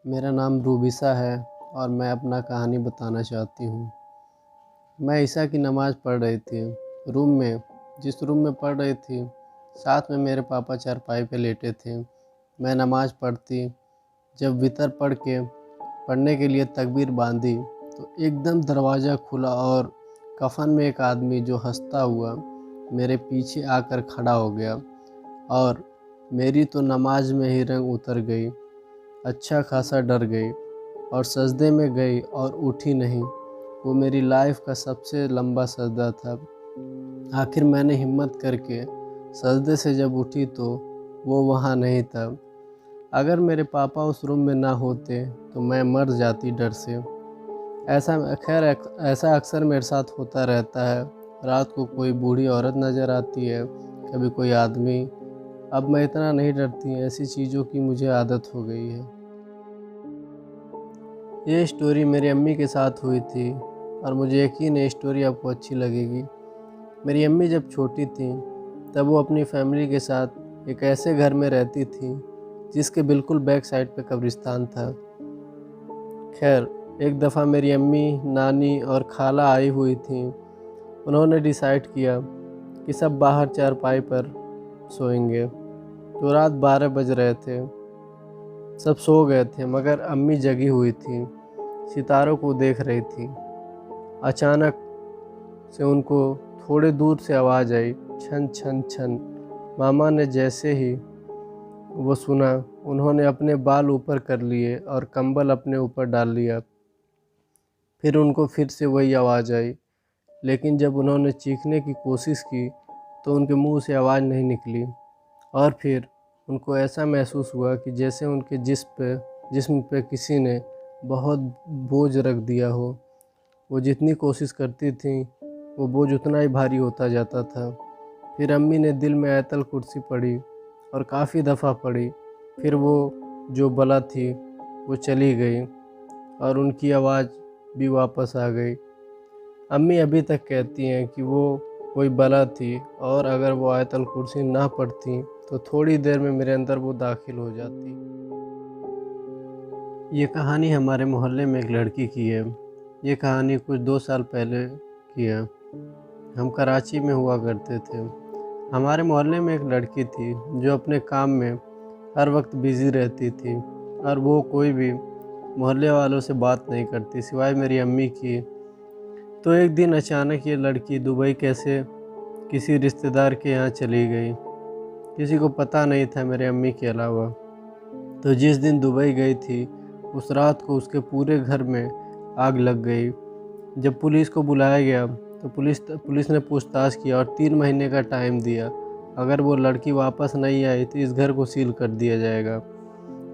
मेरा नाम रूबिसा है और मैं अपना कहानी बताना चाहती हूँ। मैं ईशा की नमाज़ पढ़ रही थी। जिस रूम में पढ़ रही थी, साथ में मेरे पापा चारपाई पे लेटे थे। मैं नमाज़ पढ़ती, जब वितर पढ़ने के लिए तकबीर बांधी तो एकदम दरवाज़ा खुला और कफन में एक आदमी जो हंसता हुआ मेरे पीछे आकर खड़ा हो गया और मेरी तो नमाज में ही रंग उतर गई। अच्छा खासा डर गई और सजदे में गई और उठी नहीं। वो मेरी लाइफ का सबसे लंबा सजदा था। आखिर मैंने हिम्मत करके सजदे से जब उठी तो वो वहाँ नहीं था। अगर मेरे पापा उस रूम में ना होते तो मैं मर जाती डर से। ऐसा अक्सर मेरे साथ होता रहता है। रात को कोई बूढ़ी औरत नज़र आती है, कभी कोई आदमी। अब मैं इतना नहीं डरती, ऐसी चीज़ों की मुझे आदत हो गई है। ये स्टोरी मेरी अम्मी के साथ हुई थी और मुझे यकीन है स्टोरी आपको अच्छी लगेगी। मेरी अम्मी जब छोटी थी तब वो अपनी फैमिली के साथ एक ऐसे घर में रहती थी जिसके बिल्कुल बैक साइड पे कब्रिस्तान था। खैर, एक दफ़ा मेरी अम्मी, नानी और खाला आई हुई थी। उन्होंने डिसाइड किया कि सब बाहर चारपाई पर सोएंगे। तो रात 12 बज रहे थे, सब सो गए थे मगर अम्मी जगी हुई थी, सितारों को देख रही थी। अचानक से उनको थोड़े दूर से आवाज़ आई, छन छन छन। मामा ने जैसे ही वो सुना, उन्होंने अपने बाल ऊपर कर लिए और कंबल अपने ऊपर डाल लिया। फिर उनको फिर से वही आवाज़ आई, लेकिन जब उन्होंने चीखने की कोशिश की तो उनके मुंह से आवाज़ नहीं निकली। और फिर उनको ऐसा महसूस हुआ कि जैसे उनके जिस्म पे किसी ने बहुत बोझ रख दिया हो। वो जितनी कोशिश करती थी, वो बोझ उतना ही भारी होता जाता था। फिर अम्मी ने दिल में आयतल कुर्सी पढ़ी और काफ़ी दफ़ा पढ़ी। फिर वो जो बला थी वो चली गई और उनकी आवाज़ भी वापस आ गई। अम्मी अभी तक कहती हैं कि वो कोई बला थी और अगर वो आयतल कुर्सी ना पढ़ती तो थोड़ी देर में मेरे अंदर वो दाखिल हो जाती। ये कहानी हमारे मोहल्ले में एक लड़की की है। ये कहानी कुछ 2 साल पहले की है। हम कराची में हुआ करते थे। हमारे मोहल्ले में एक लड़की थी जो अपने काम में हर वक्त बिज़ी रहती थी और वो कोई भी मोहल्ले वालों से बात नहीं करती सिवाय मेरी अम्मी की। तो एक दिन अचानक ये लड़की दुबई कैसे किसी रिश्तेदार के यहाँ चली गई। किसी को पता नहीं था मेरे अम्मी के अलावा। तो जिस दिन दुबई गई थी, उस रात को उसके पूरे घर में आग लग गई। जब पुलिस को बुलाया गया तो पुलिस ने पूछताछ किया और 3 महीने का टाइम दिया। अगर वो लड़की वापस नहीं आई तो इस घर को सील कर दिया जाएगा।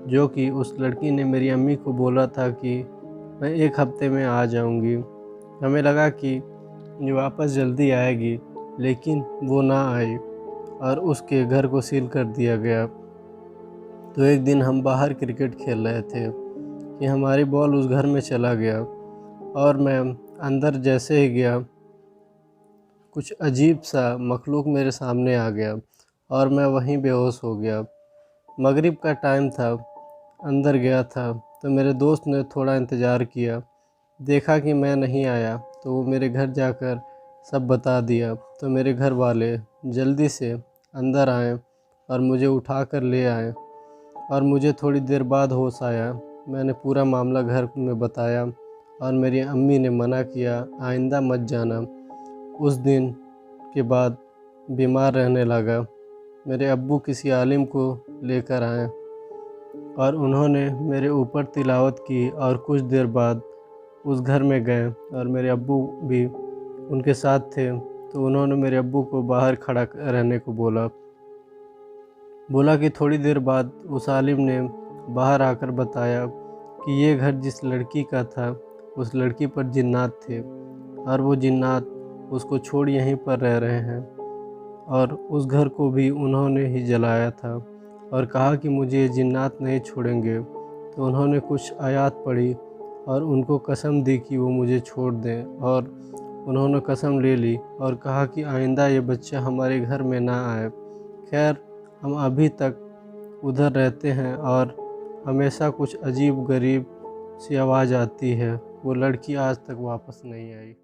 जो कि उस लड़की ने मेरी अम्मी को बोला था कि मैं 1 हफ्ते में आ जाऊंगी। हमें लगा कि ये वापस जल्दी आएगी, लेकिन वो ना आई और उसके घर को सील कर दिया गया। तो एक दिन हम बाहर क्रिकेट खेल रहे थे कि हमारी बॉल उस घर में चला गया और मैं अंदर जैसे ही गया, कुछ अजीब सा मखलूक मेरे सामने आ गया और मैं वहीं बेहोश हो गया। मगरिब का टाइम था, अंदर गया था तो मेरे दोस्त ने थोड़ा इंतज़ार किया। देखा कि मैं नहीं आया तो वो मेरे घर जाकर सब बता दिया। तो मेरे घर वाले जल्दी से अंदर आए और मुझे उठा कर ले आए और मुझे थोड़ी देर बाद होश आया। मैंने पूरा मामला घर में बताया और मेरी अम्मी ने मना किया, आइंदा मत जाना। उस दिन के बाद बीमार रहने लगा। मेरे अब्बू किसी आलिम को लेकर आए और उन्होंने मेरे ऊपर तिलावत की और कुछ देर बाद उस घर में गए और मेरे अब्बू भी उनके साथ थे। तो उन्होंने मेरे अब्बू को बाहर खड़ा रहने को बोला कि थोड़ी देर बाद उस आलिम ने बाहर आकर बताया कि ये घर जिस लड़की का था, उस लड़की पर जिन्नात थे और वो जिन्नात उसको छोड़ यहीं पर रह रहे हैं और उस घर को भी उन्होंने ही जलाया था और कहा कि मुझे ये जिन्नात नहीं छोड़ेंगे। तो उन्होंने कुछ आयत पढ़ी और उनको कसम दी कि वो मुझे छोड़ दें और उन्होंने कसम ले ली और कहा कि आइंदा ये बच्चा हमारे घर में ना आए। खैर, हम अभी तक उधर रहते हैं और हमेशा कुछ अजीब गरीब सी आवाज़ आती है। वो लड़की आज तक वापस नहीं आई।